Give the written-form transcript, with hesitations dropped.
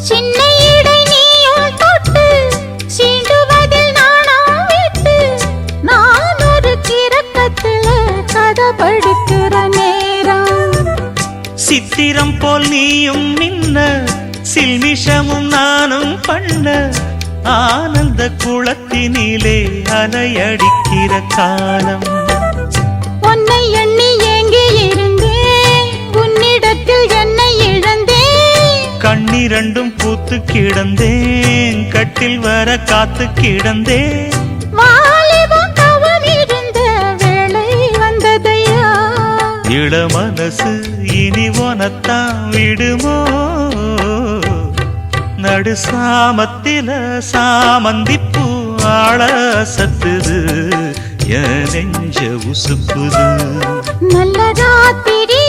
சின்ன இடை நீயும் தொட்டு சீண்டுவதில் நாணம் விட்டு நான் ஒரு கிறக்கத்துல கதை படிக்கிற நேரம். சித்திரம் போல் நீயும் நின்ன சில்மிஷமும் நானும் பண்ண ஆனந்த குளத்தினிலே அலையடிக்கிற காலம். உன்னை எண்ணி ஏங்கி இருந்தேன் உன்னிடத்தில் என்னை இழந்தேன். கண்ணிரண்டும் பூத்து கிடந்தேன் கட்டில் வர காத்து கிடந்தேன். வாலிபம் தவம் இருந்த வேளை வந்ததையா. இள மனசு இனி உனத்தான் விடுமோ நடு சாமத்தில சாமந்திப்பூ ஆள சத்துது என் நெஞ்ச உசுப்புது. நல்ல ராத்திரி